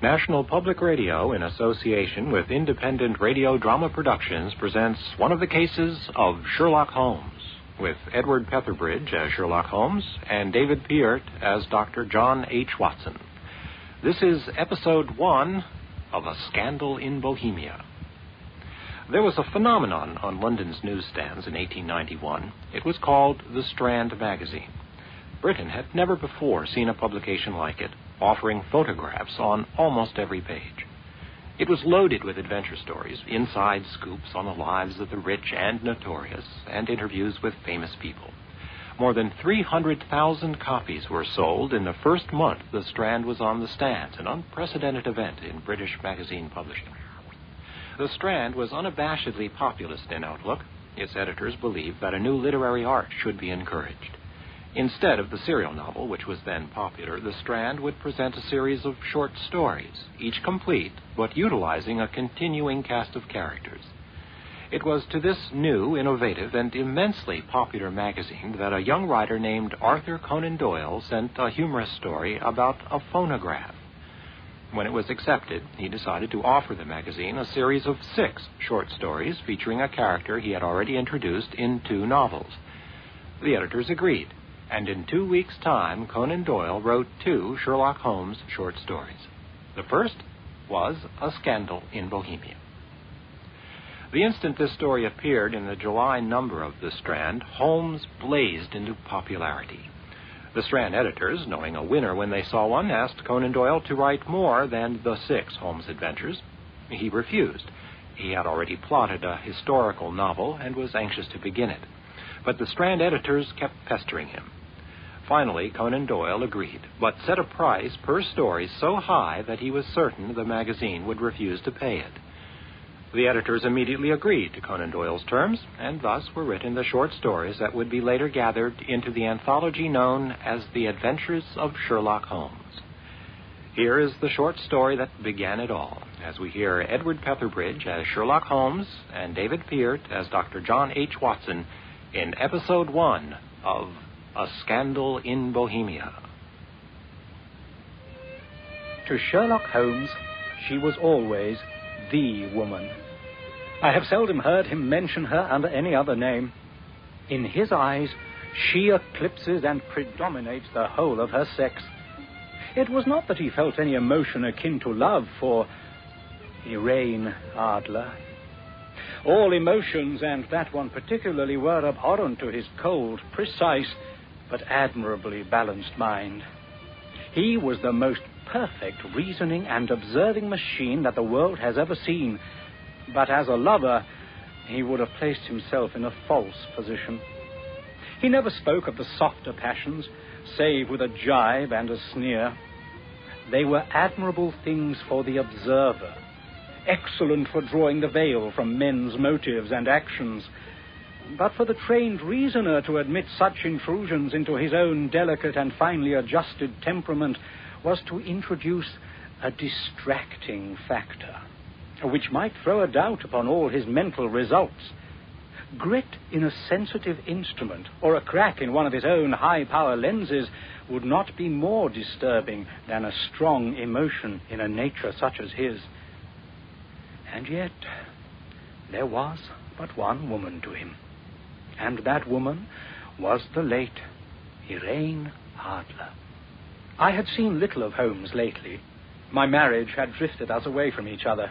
National Public Radio, in association with Independent Radio Drama Productions, presents one of the cases of Sherlock Holmes, with Edward Petherbridge as Sherlock Holmes and David Peart as Dr. John H. Watson. This is Episode 1 of A Scandal in Bohemia. There was a phenomenon on London's newsstands in 1891. It was called the Strand magazine. Britain had never before seen a publication like it, offering photographs on almost every page. It was loaded with adventure stories, inside scoops on the lives of the rich and notorious, and interviews with famous people. More than 300,000 copies were sold in the first month the Strand was on the stands, an unprecedented event in British magazine publishing. The Strand was unabashedly populist in outlook. Its editors believed that a new literary art should be encouraged. Instead of the serial novel, which was then popular, the Strand would present a series of short stories, each complete, but utilizing a continuing cast of characters. It was to this new, innovative, and immensely popular magazine that a young writer named Arthur Conan Doyle sent a humorous story about a phonograph. When it was accepted, he decided to offer the magazine a series of 6 short stories featuring a character he had already introduced in 2 novels. The editors agreed, and in 2 weeks' time, Conan Doyle wrote 2 Sherlock Holmes short stories. The first was A Scandal in Bohemia. The instant this story appeared in the July number of the Strand, Holmes blazed into popularity. The Strand editors, knowing a winner when they saw one, asked Conan Doyle to write more than the 6 Holmes adventures. He refused. He had already plotted a historical novel and was anxious to begin it. But the Strand editors kept pestering him. Finally, Conan Doyle agreed, but set a price per story so high that he was certain the magazine would refuse to pay it. The editors immediately agreed to Conan Doyle's terms, and thus were written the short stories that would be later gathered into the anthology known as The Adventures of Sherlock Holmes. Here is the short story that began it all, as we hear Edward Petherbridge as Sherlock Holmes and David Peart as Dr. John H. Watson in Episode 1 of A Scandal in Bohemia. To Sherlock Holmes, she was always the woman. I have seldom heard him mention her under any other name. In his eyes, she eclipses and predominates the whole of her sex. It was not that he felt any emotion akin to love for Irene Adler. All emotions, and that one particularly, were abhorrent to his cold, precise, but admirably balanced mind. He was the most perfect reasoning and observing machine that the world has ever seen, but as a lover, he would have placed himself in a false position. He never spoke of the softer passions, save with a jibe and a sneer. They were admirable things for the observer, excellent for drawing the veil from men's motives and actions. But for the trained reasoner to admit such intrusions into his own delicate and finely adjusted temperament was to introduce a distracting factor, which might throw a doubt upon all his mental results. Grit in a sensitive instrument or a crack in one of his own high-power lenses would not be more disturbing than a strong emotion in a nature such as his. And yet, there was but one woman to him, and that woman was the late Irene Adler. I had seen little of Holmes lately. My marriage had drifted us away from each other.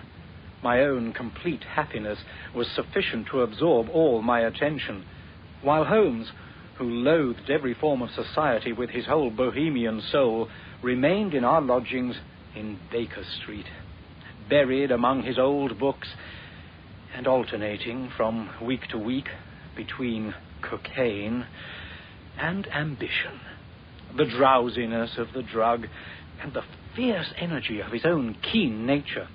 My own complete happiness was sufficient to absorb all my attention, while Holmes, who loathed every form of society with his whole Bohemian soul, remained in our lodgings in Baker Street, buried among his old books and alternating from week to week between cocaine and ambition, the drowsiness of the drug, and the fierce energy of his own keen nature.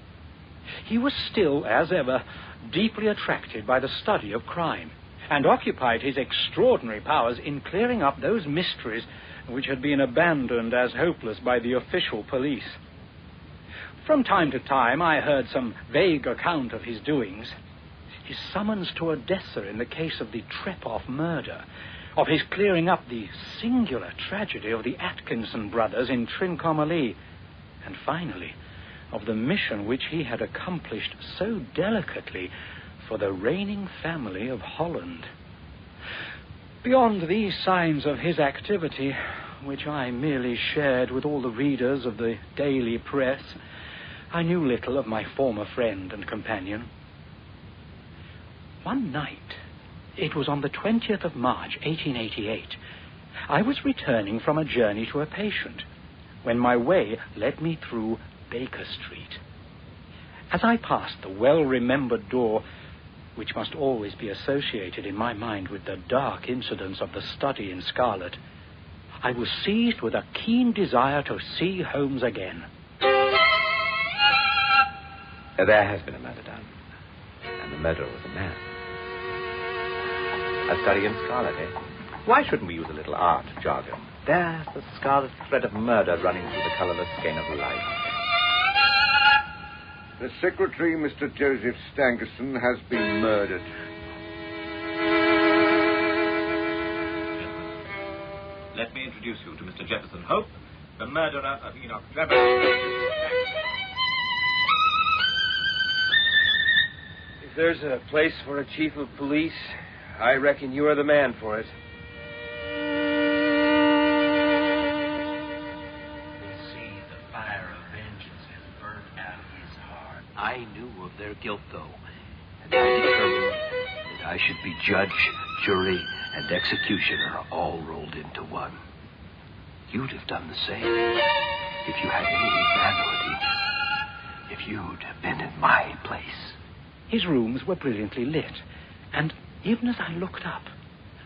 He was still, as ever, deeply attracted by the study of crime, and occupied his extraordinary powers in clearing up those mysteries which had been abandoned as hopeless by the official police. From time to time, I heard some vague account of his doings. His summons to Odessa in the case of the Trepoff murder, of his clearing up the singular tragedy of the Atkinson brothers in Trincomalee, and finally, of the mission which he had accomplished so delicately for the reigning family of Holland. Beyond these signs of his activity, which I merely shared with all the readers of the daily press, I knew little of my former friend and companion. One night, it was on the 20th of March, 1888, I was returning from a journey to a patient, when my way led me through Baker Street. As I passed the well-remembered door, which must always be associated in my mind with the dark incidents of the study in scarlet, I was seized with a keen desire to see Holmes again. There has been a murder done, and the murderer was a man. A study in scarlet, eh? Why shouldn't we use a little art jargon? There's the scarlet thread of murder running through the colorless skein of life. The secretary, Mr. Joseph Stangerson, has been murdered. Let me introduce you to Mr. Jefferson Hope, the murderer of Enoch Drebber. If there's a place for a chief of police, I reckon you are the man for it. See, the fire of vengeance has burned out his heart. I knew of their guilt, though, and I determined that I should be judge, jury, and executioner all rolled into one. You'd have done the same if you had any manhood, if you'd have been in my place. His rooms were brilliantly lit, and even as I looked up,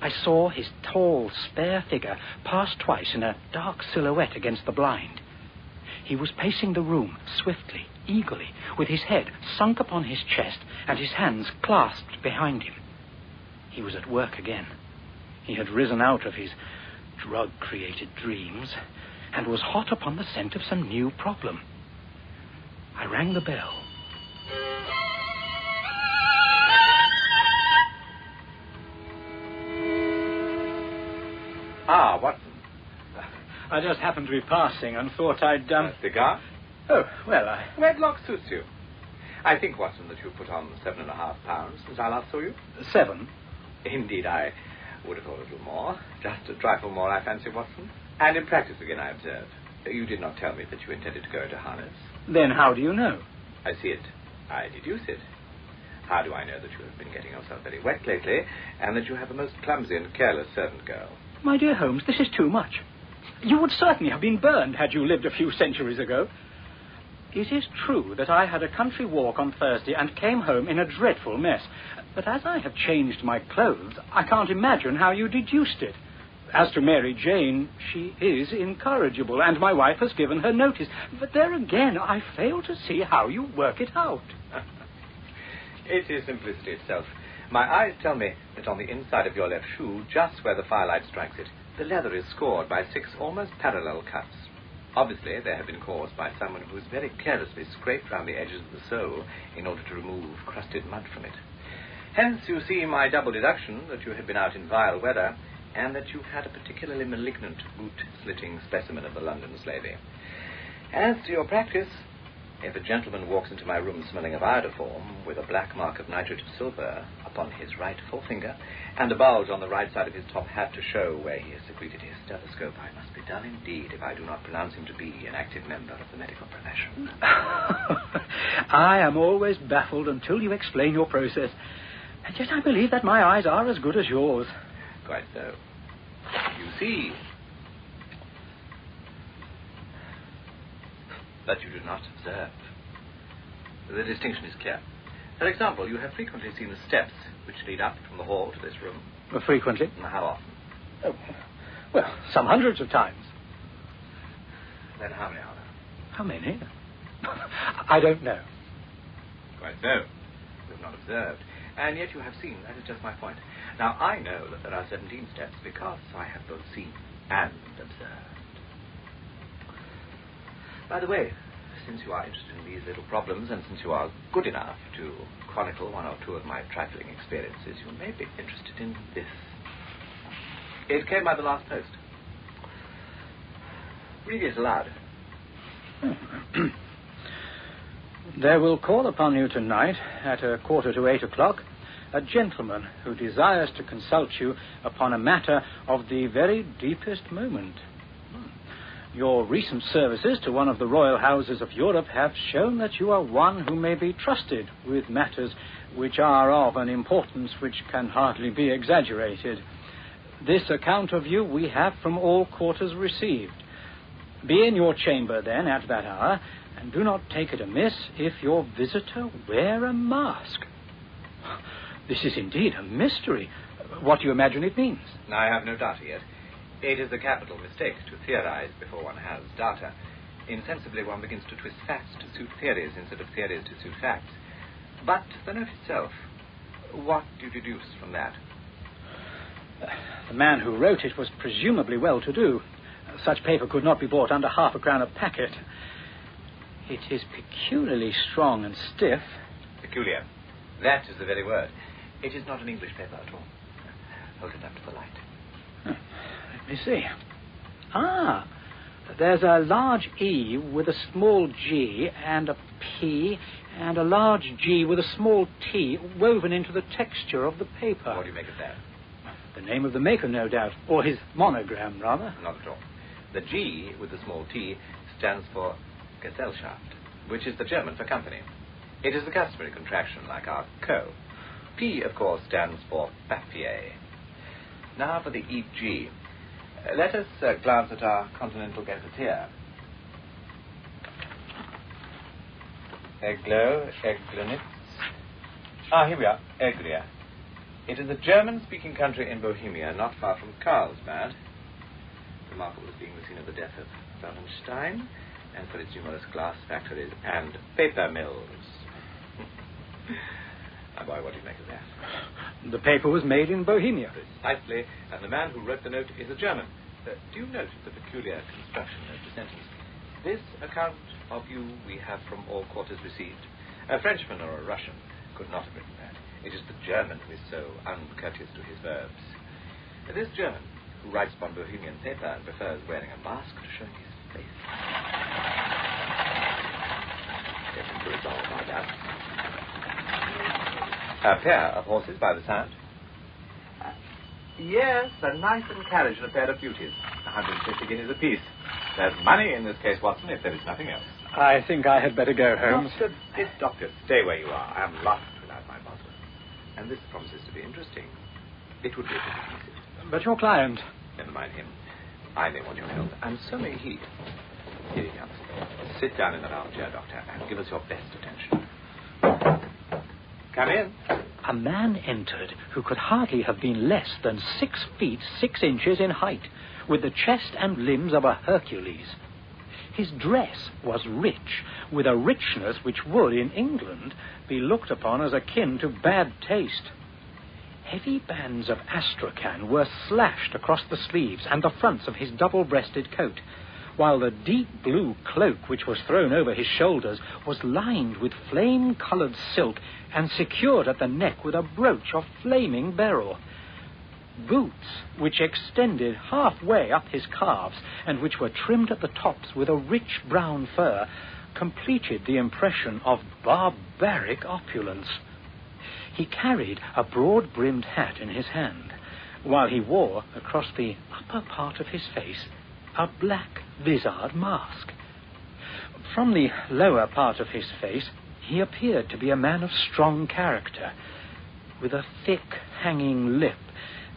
I saw his tall, spare figure pass twice in a dark silhouette against the blind. He was pacing the room swiftly, eagerly, with his head sunk upon his chest and his hands clasped behind him. He was at work again. He had risen out of his drug-created dreams and was hot upon the scent of some new problem. I rang the bell. Ah, Watson. I just happened to be passing and thought I'd, A cigar? Oh, well, Wedlock suits you. I think, Watson, that you put on 7.5 pounds since I last saw you. 7. Indeed, I would have thought a little more. Just a trifle more, I fancy, Watson. And in practice again, I observe. You did not tell me that you intended to go into harness. Then how do you know? I see it. I deduce it. How do I know that you have been getting yourself very wet lately, and that you have a most clumsy and careless servant girl? My dear Holmes, this is too much. You would certainly have been burned had you lived a few centuries ago. It is true that I had a country walk on Thursday and came home in a dreadful mess. But as I have changed my clothes, I can't imagine how you deduced it. As to Mary Jane, she is incorrigible, and my wife has given her notice. But there again, I fail to see how you work it out. It is simplicity itself. My eyes tell me that on the inside of your left shoe, just where the firelight strikes it, the leather is scored by 6 almost parallel cuts. Obviously, they have been caused by someone who has very carelessly scraped round the edges of the sole in order to remove crusted mud from it. Hence, you see my double deduction that you had been out in vile weather, and that you had a particularly malignant boot-slitting specimen of the London slavey. As to your practice, if a gentleman walks into my room smelling of iodoform, with a black mark of nitrate of silver upon his right forefinger, and a bulge on the right side of his top hat to show where he has secreted his stethoscope, I must be dull indeed if I do not pronounce him to be an active member of the medical profession. I am always baffled until you explain your process. And yet I believe that my eyes are as good as yours. Quite so. You see that you do not observe. The distinction is clear. For example, you have frequently seen the steps which lead up from the hall to this room. Frequently? How often? Oh, well, some hundreds of times. Then how many are there? How many? I don't know. Quite so. You have not observed. And yet you have seen. That is just my point. Now, I know that there are 17 steps because I have both seen and observed. By the way, since you are interested in these little problems, and since you are good enough to chronicle 1 or 2 of my trifling experiences, you may be interested in this. It came by the last post. Read it aloud. There will call upon you tonight at 7:45 a gentleman who desires to consult you upon a matter of the very deepest moment. Your recent services to one of the royal houses of Europe have shown that you are one who may be trusted with matters which are of an importance which can hardly be exaggerated. This account of you we have from all quarters received. Be in your chamber, then, at that hour, and do not take it amiss if your visitor wear a mask. This is indeed a mystery. What do you imagine it means? I have no data yet. It is a capital mistake to theorize before one has data. Insensibly, one begins to twist facts to suit theories instead of theories to suit facts. But the note itself, what do you deduce from that? The man who wrote it was presumably well-to-do. Such paper could not be bought under ½ a crown a packet. It is peculiarly strong and stiff. Peculiar. That is the very word. It is not an English paper at all. Hold it up to the light. Let me see. There's a large E with a small g and a P and a large G with a small T woven into the texture of the paper. What do you make of that? The name of the maker, no doubt, or his monogram, rather. Not at all. The G with the small T stands for Gesellschaft, which is the German for company. It is the customary contraction like our Co. P, of course, stands for papier. Now for the EG. Let us glance at our continental gazetteer. Eglo, Eglonitz. Here we are, Eglia. It is a German-speaking country in Bohemia, not far from Carlsbad. Remarkable as being the scene of the death of Wallenstein, and for its numerous glass factories and paper mills. Boy, what do you make of that? The paper was made in Bohemia. Precisely, and the man who wrote the note is a German. Do you note the peculiar construction of the sentence? This account of you we have from all quarters received. A Frenchman or a Russian could not have written that. It is the German who is so uncourteous to his verbs. This German, who writes upon Bohemian paper and prefers wearing a mask to showing his face. Getting to resolve by that. A pair of horses by the sound? Yes, a knight and carriage and a pair of beauties. 150 guineas apiece. There's money in this case, Watson, if there is nothing else. I think I had better go, Holmes. Doctor, stay where you are. I am lost without my bottle. And this promises to be interesting. It would be a bit easy. But your client? Never mind him. I may want your help, and so may he. Here he comes. Sit down in that armchair, Doctor, and give us your best attention. Come in. A man entered who could hardly have been less than 6 feet 6 inches in height, with the chest and limbs of a Hercules. His dress was rich, with a richness which would, in England, be looked upon as akin to bad taste. Heavy bands of astrakhan were slashed across the sleeves and the fronts of his double-breasted coat, while the deep blue cloak which was thrown over his shoulders was lined with flame-coloured silk and secured at the neck with a brooch of flaming beryl. Boots, which extended halfway up his calves and which were trimmed at the tops with a rich brown fur, completed the impression of barbaric opulence. He carried a broad-brimmed hat in his hand, while he wore, across the upper part of his face, a black vizard mask. From the lower part of his face, he appeared to be a man of strong character, with a thick, hanging lip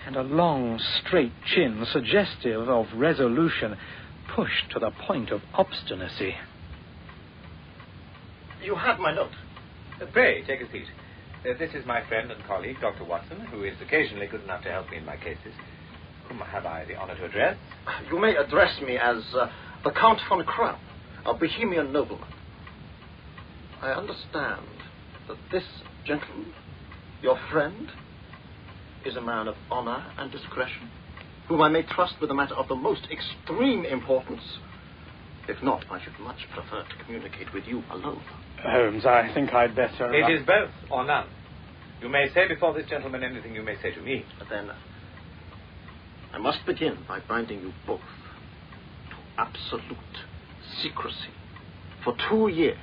and a long, straight chin suggestive of resolution pushed to the point of obstinacy. You have my note. Pray, take a seat. This is my friend and colleague, Dr. Watson, who is occasionally good enough to help me in my cases. Whom have I the honor to address? You may address me as the Count von Kramm, a Bohemian nobleman. I understand that this gentleman, your friend, is a man of honor and discretion, whom I may trust with a matter of the most extreme importance. If not, I should much prefer to communicate with you alone. Holmes, I think I'd better... It is both or none. You may say before this gentleman anything you may say to me. But then, I must begin by binding you both to absolute secrecy for 2 years.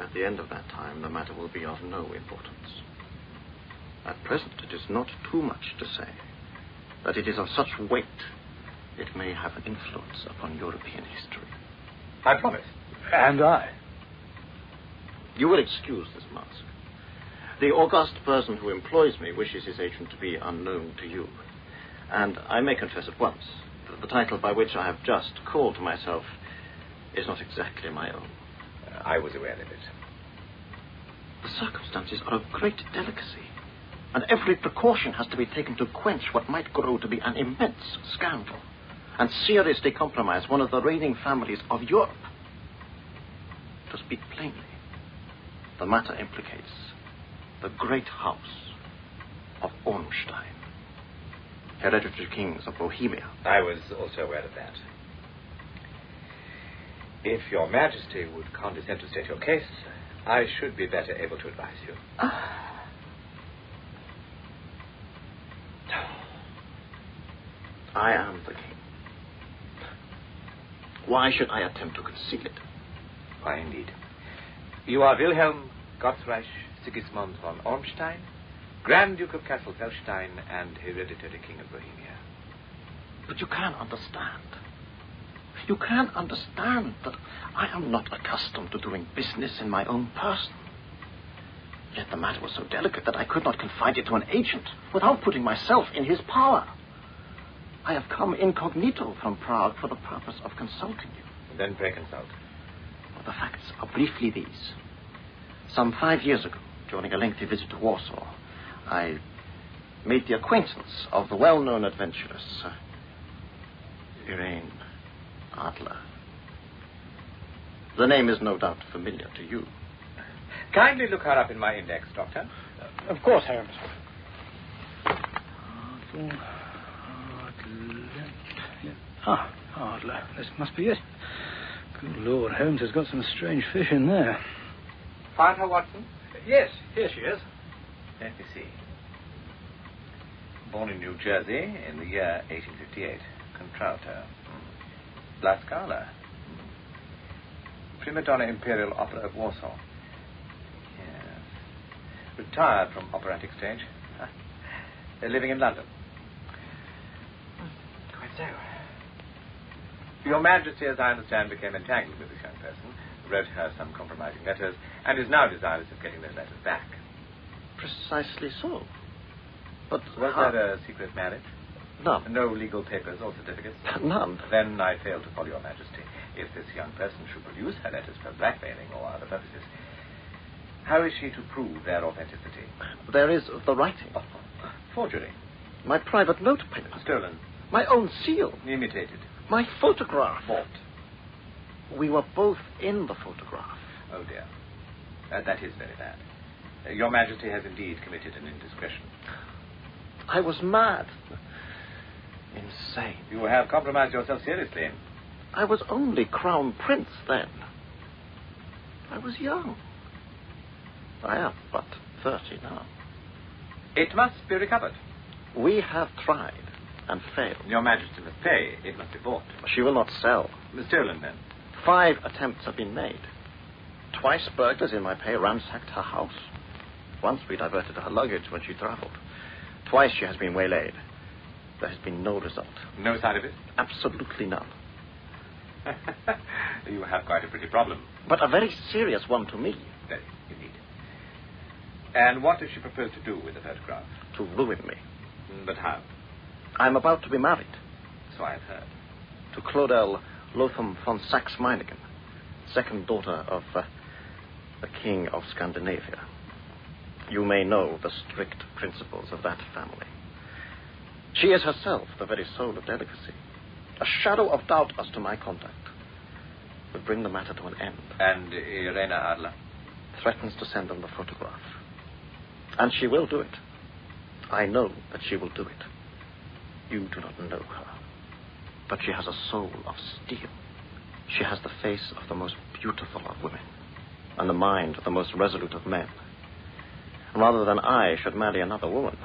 At the end of that time, the matter will be of no importance. At present, it is not too much to say that it is of such weight it may have an influence upon European history. I promise. And I. You will excuse this mask. The august person who employs me wishes his agent to be unknown to you. And I may confess at once that the title by which I have just called to myself is not exactly my own. I was aware of it. The circumstances are of great delicacy, and every precaution has to be taken to quench what might grow to be an immense scandal and seriously compromise one of the reigning families of Europe. To speak plainly, the matter implicates the great house of Ormstein, hereditary kings of Bohemia. I was also aware of that. If Your Majesty would condescend to state your case, I should be better able to advise you. I am the king. Why should I attempt to conceal it? Why, indeed. You are Wilhelm Gottreich Sigismund von Ormstein, Grand Duke of Cassel-Felstein and hereditary King of Bohemia. But you can understand. You can understand that I am not accustomed to doing business in my own person. Yet the matter was so delicate that I could not confide it to an agent without putting myself in his power. I have come incognito from Prague for the purpose of consulting you. Then pray consult. Well, the facts are briefly these. Some 5 years ago, during a lengthy visit to Warsaw, I made the acquaintance of the well-known adventuress, Irene Adler. The name is no doubt familiar to you. Kindly look her up in my index, Doctor. Of course, Holmes. Adler. This must be it. Good Lord, Holmes has got some strange fish in there. Find her, Watson? Yes, here she is. Let me see. Born in New Jersey in the year 1858. Contralto. La Scala. Prima donna Imperial Opera of Warsaw. Yes. Retired from operatic stage. Living in London. Quite so. Your Majesty, as I understand, became entangled with this young person, wrote her some compromising letters, and is now desirous of getting those letters back. Precisely so. But was that a secret marriage? None. No legal papers or certificates? None. Then I fail to follow Your Majesty. If this young person should produce her letters for blackmailing or other purposes, how is she to prove their authenticity? There is the writing. Forgery. My private note paper. Stolen. My own seal. Imitated. My photograph. Bought. We were both in the photograph. Oh, dear. That is very bad. Your Majesty has indeed committed an indiscretion. I was mad. Insane. You have compromised yourself seriously. I was only Crown Prince then. I was young. I am but 30 now. It must be recovered. We have tried and failed. Your Majesty must pay. It must be bought. She will not sell. Stolen, then? 5 attempts have been made. Twice burglars in my pay ransacked her house. Once we diverted her luggage when she traveled. Twice she has been waylaid. There has been no result. No sign of it? Absolutely none. You have quite a pretty problem. But a very serious one to me. Very, indeed. And what does she propose to do with the photograph? To ruin me. But how? I am about to be married. So I have heard. To Claudel Lotham von Saxe-Meiningen, second daughter of the King of Scandinavia. You may know the strict principles of that family. She is herself the very soul of delicacy. A shadow of doubt as to my conduct would bring the matter to an end. And Irena Adler? Threatens to send them the photograph. And she will do it. I know that she will do it. You do not know her. But she has a soul of steel. She has the face of the most beautiful of women, and the mind of the most resolute of men. Rather than I should marry another woman,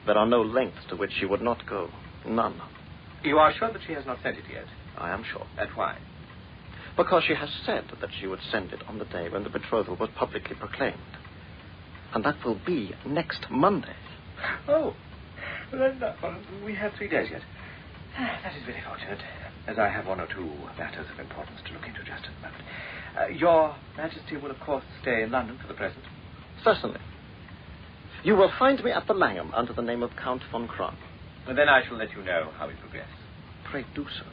there are no lengths to which she would not go. None. You are sure that she has not sent it yet? I am sure. And why? Because she has said that she would send it on the day when the betrothal was publicly proclaimed. And that will be next Monday. Oh, well, we have 3 days yet. That is very fortunate, as I have 1 or 2 matters of importance to look into just at the moment. Your Majesty will, of course, stay in London for the present. Certainly. You will find me at the Langham under the name of Count von Kramm. And then I shall let you know how we progress. Pray do so.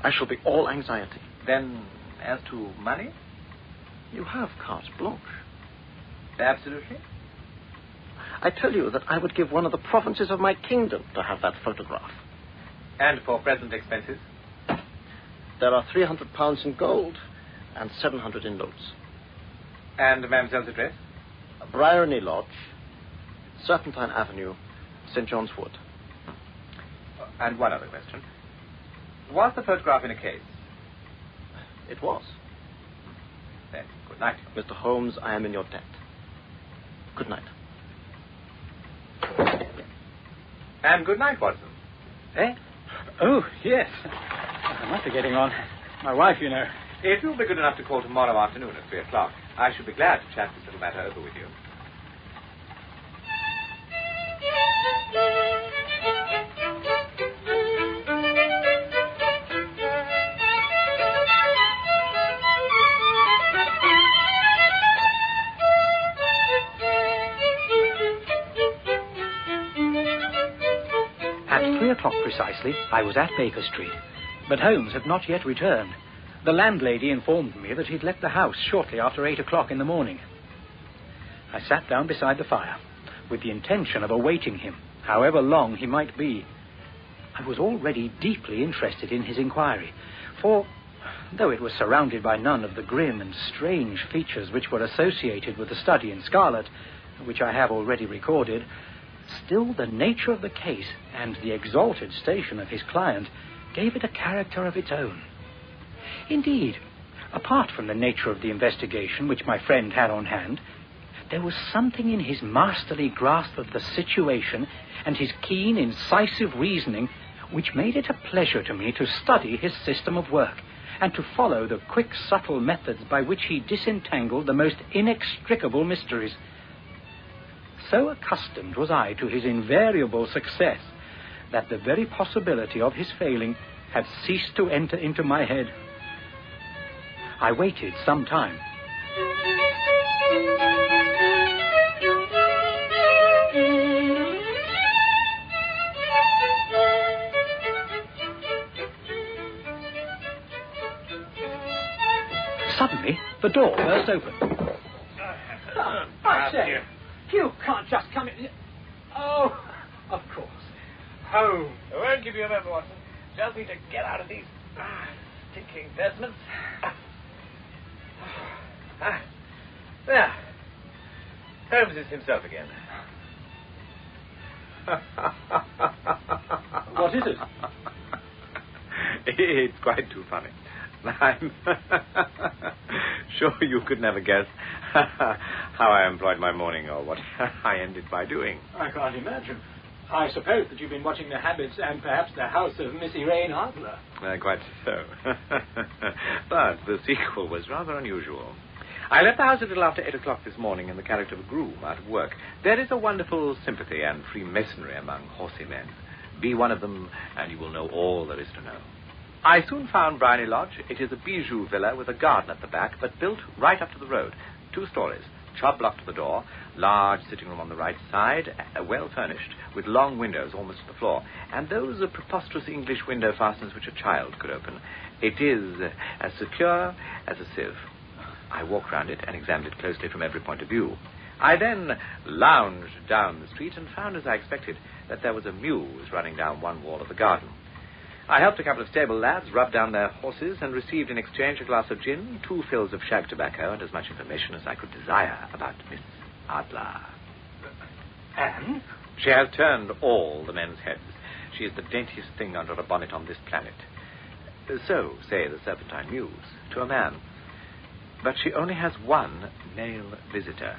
I shall be all anxiety. Then, as to money? You have carte blanche. Absolutely. I tell you that I would give one of the provinces of my kingdom to have that photograph. And for present expenses? There are £300 in gold and 700 in notes. And Mademoiselle's address? Bryony Lodge, Serpentine Avenue, St. John's Wood. And one other question. Was the photograph in a case? It was. Then, good night. Mr. Holmes, I am in your debt. Good night. And good night, Watson. Eh? Oh, yes. I must be getting on. My wife, you know. If you'll be good enough to call tomorrow afternoon at 3 o'clock, I should be glad to chat this little matter over with you. At 3 o'clock precisely, I was at Baker Street, but Holmes had not yet returned. The landlady informed me that he'd left the house shortly after 8 o'clock in the morning. I sat down beside the fire, with the intention of awaiting him, however long he might be. I was already deeply interested in his inquiry, for, though it was surrounded by none of the grim and strange features which were associated with the study in scarlet, which I have already recorded, still the nature of the case and the exalted station of his client gave it a character of its own. Indeed, apart from the nature of the investigation which my friend had on hand, there was something in his masterly grasp of the situation and his keen, incisive reasoning which made it a pleasure to me to study his system of work and to follow the quick, subtle methods by which he disentangled the most inextricable mysteries. So accustomed was I to his invariable success that the very possibility of his failing had ceased to enter into my head. I waited some time. Suddenly, the door burst open. I say, you can't just come in. Oh, of course. Home. I won't give you a moment, Watson. Just need to get out of these stinking vestments. There. Holmes is himself again. What is it? It's quite too funny. I'm sure you could never guess how I employed my morning or what I ended by doing. I can't imagine. I suppose that you've been watching the habits and perhaps the house of Miss Elaine Adler. Quite so. But the sequel was rather unusual. I left the house a little after 8 o'clock this morning in the character of a groom out of work. There is a wonderful sympathy and freemasonry among horsey men. Be one of them, and you will know all there is to know. I soon found Bryony Lodge. It is a bijou villa with a garden at the back, but built right up to the road. 2 stories, chob-block to the door, large sitting room on the right side, well furnished, with long windows almost to the floor, and those preposterous English window fasteners which a child could open. It is as secure as a sieve. I walked round it and examined it closely from every point of view. I then lounged down the street and found, as I expected, that there was a mews running down one wall of the garden. I helped a couple of stable lads rub down their horses and received in exchange a glass of gin, 2 fills of shag tobacco, and as much information as I could desire about Miss Adler. And? She has turned all the men's heads. She is the daintiest thing under a bonnet on this planet. So say the Serpentine Mews to a man. But she only has one male visitor.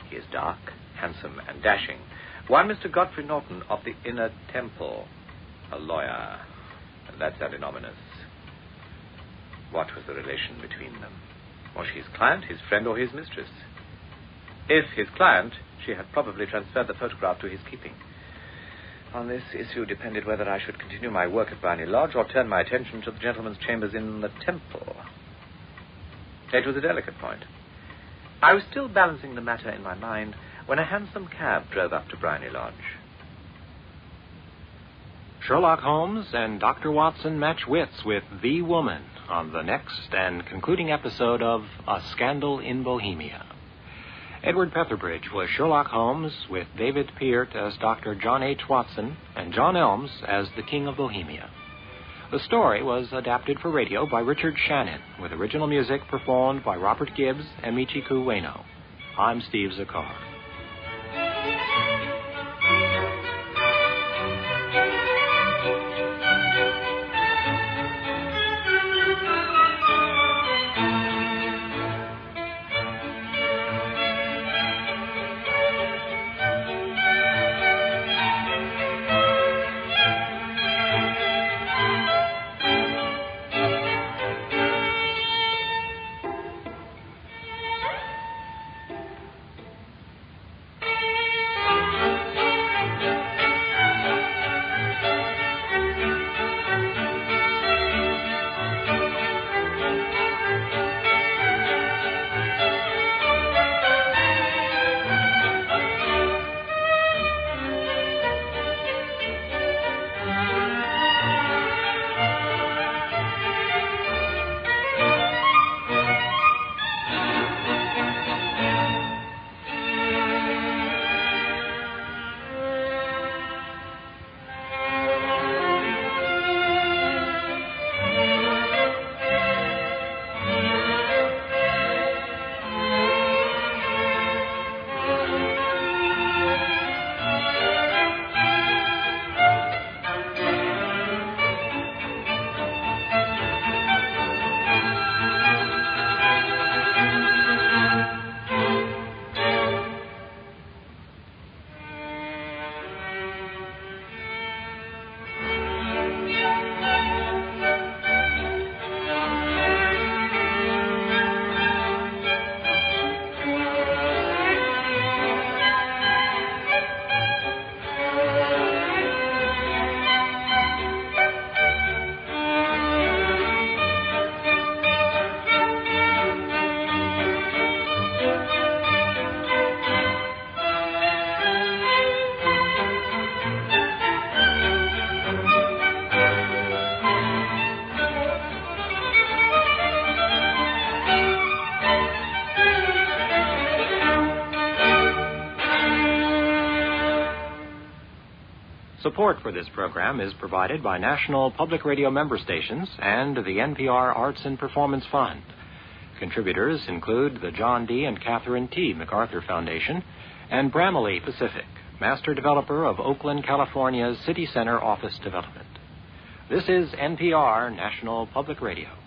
He is dark, handsome, and dashing. One Mr. Godfrey Norton of the Inner Temple, a lawyer. That sounded ominous. What was the relation between them? Was she his client, his friend, or his mistress? If his client, she had probably transferred the photograph to his keeping. On this issue depended whether I should continue my work at Briny Lodge or turn my attention to the gentleman's chambers in the Temple. It was a delicate point. I was still balancing the matter in my mind when a hansom cab drove up to Briny Lodge. Sherlock Holmes and Dr. Watson match wits with the woman on the next and concluding episode of A Scandal in Bohemia. Edward Petherbridge was Sherlock Holmes, with David Peart as Dr. John H. Watson and John Elms as the King of Bohemia. The story was adapted for radio by Richard Shannon, with original music performed by Robert Gibbs and Michiku Ueno. I'm Steve Zakar. Support for this program is provided by National Public Radio member stations and the NPR Arts and Performance Fund. Contributors include the John D. and Catherine T. MacArthur Foundation and Bramley Pacific, master developer of Oakland, California's City Center office development. This is NPR, National Public Radio.